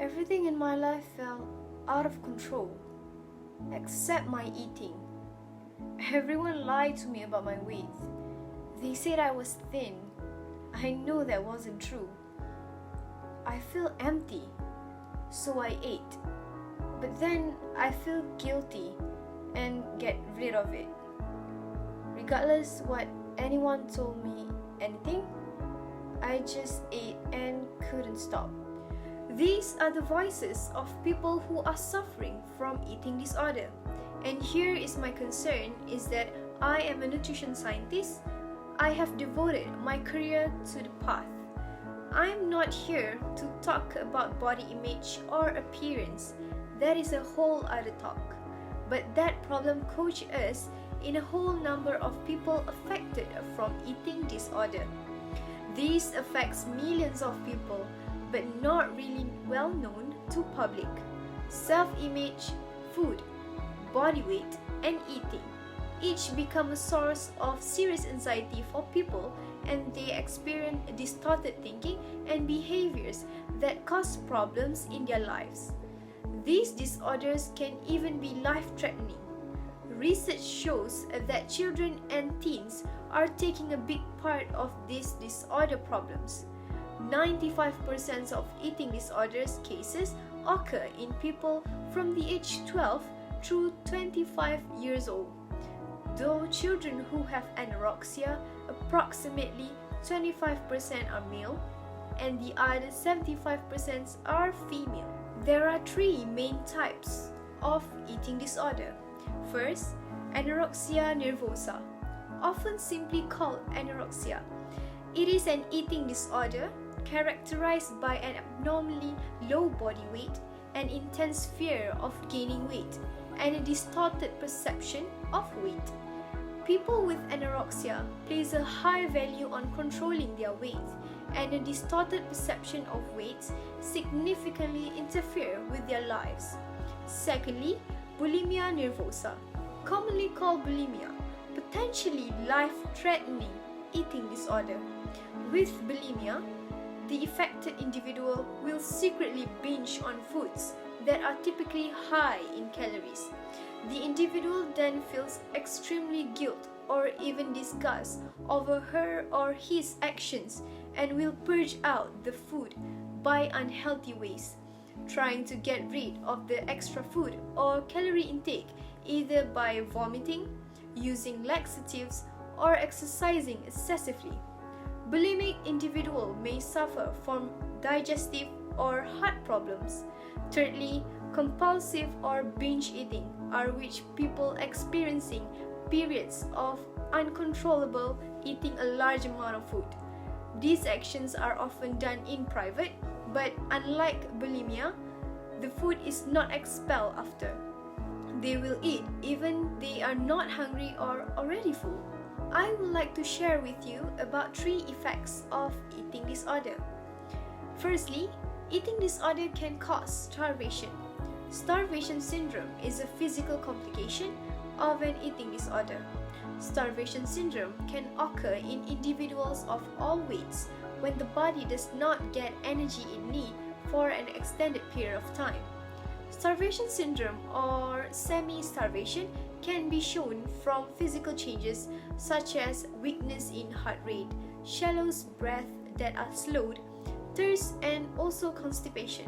Everything in my life felt out of control, except my eating. Everyone lied to me about my weight. They said I was thin. I know that wasn't true. I feel empty, so I ate. But then I feel guilty and get rid of it. Regardless what anyone told me anything, I just ate and couldn't stop. These are the voices of people who are suffering from eating disorder. And here is my concern is that I am a nutrition scientist. I have devoted my career to the path. I'm not here to talk about body image or appearance. That is a whole other talk. But that problem coaches us in a whole number of people affected from eating disorder. This affects millions of people, but not really well known to public. Self-image, food, body weight, and eating each become a source of serious anxiety for people, and they experience distorted thinking and behaviors that cause problems in their lives. These disorders can even be life-threatening. Research shows that children and teens are taking a big part of these disorder problems. 95% of eating disorders cases occur in people from the age 12 through 25 years old. Though children who have anorexia, approximately 25% are male and the other 75% are female. There are three main types of eating disorder. First, anorexia nervosa, often simply called anorexia. It is an eating disorder characterized by an abnormally low body weight, an intense fear of gaining weight, and a distorted perception of weight. People with anorexia place a high value on controlling their weight, and a distorted perception of weight significantly interfere with their lives. Secondly, bulimia nervosa, commonly called bulimia, potentially life-threatening eating disorder. With bulimia, the affected individual will secretly binge on foods that are typically high in calories. The individual then feels extremely guilt or even disgust over her or his actions and will purge out the food by unhealthy ways, trying to get rid of the extra food or calorie intake either by vomiting, using laxatives, or exercising excessively. Bulimic individual may suffer from digestive or heart problems. Thirdly, compulsive or binge eating are which people experiencing periods of uncontrollable eating a large amount of food. These actions are often done in private, but unlike bulimia, the food is not expelled after. They will eat even they are not hungry or already full. I would like to share with you about three effects of eating disorder. Firstly, eating disorder can cause starvation. Starvation syndrome is a physical complication of an eating disorder. Starvation syndrome can occur in individuals of all weights when the body does not get energy it needs for an extended period of time. Starvation syndrome or semi-starvation can be shown from physical changes such as weakness in heart rate, shallow breath that are slowed, thirst, and also constipation.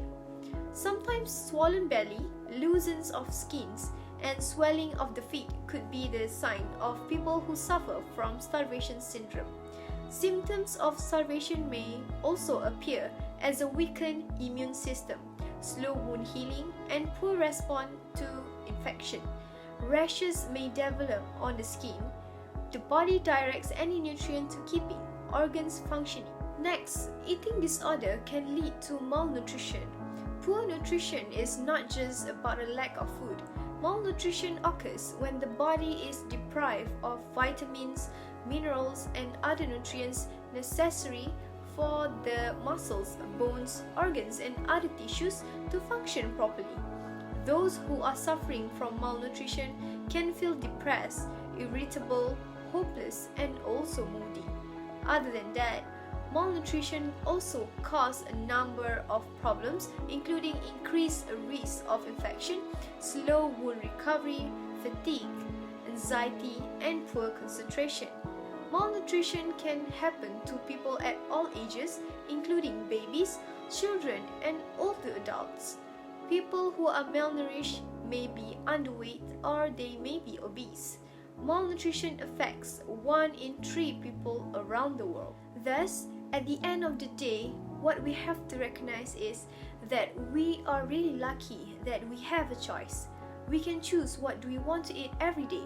Sometimes swollen belly, looseness of skins, and swelling of the feet could be the sign of people who suffer from starvation syndrome. Symptoms of starvation may also appear as a weakened immune system, slow wound healing, and poor response to infection. Rashes may develop on the skin. The body directs any nutrient to keeping organs functioning. Next, eating disorder can lead to malnutrition. Poor nutrition is not just about a lack of food. Malnutrition occurs when the body is deprived of vitamins, minerals, and other nutrients necessary for the muscles, bones, organs, and other tissues to function properly. Those who are suffering from malnutrition can feel depressed, irritable, hopeless, and also moody. Other than that, Malnutrition also causes a number of problems, including increased risk of infection, slow wound recovery, fatigue, anxiety, and poor concentration. Malnutrition can happen to people at all ages, including babies, children, and older adults. People who are malnourished may be underweight or they may be obese. Malnutrition affects 1 in 3 people around the world. Thus, at the end of the day, what we have to recognize is that we are really lucky that we have a choice. We can choose what do we want to eat every day.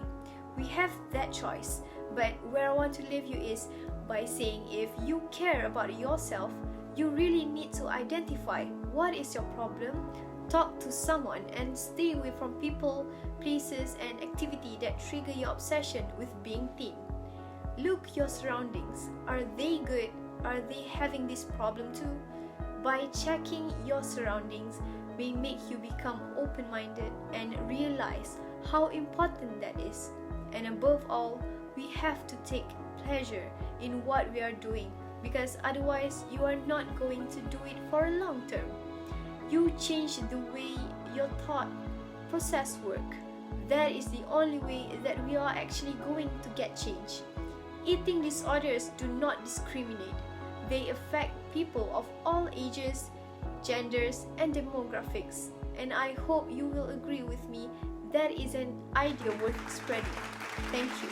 We have that choice. But where I want to leave you is by saying if you care about yourself, you really need to identify what is your problem, talk to someone, and stay away from people, places, and activity that trigger your obsession with being thin. Look your surroundings. Are they good? Are they having this problem too? By checking your surroundings may make you become open-minded and realize how important that is. And above all, we have to take pleasure in what we are doing, because otherwise you are not going to do it for a long term. You change the way your thought process work. That is the only way that we are actually going to get change. Eating disorders do not discriminate. They affect people of all ages, genders, and demographics. And I hope you will agree with me that is an idea worth spreading. Thank you.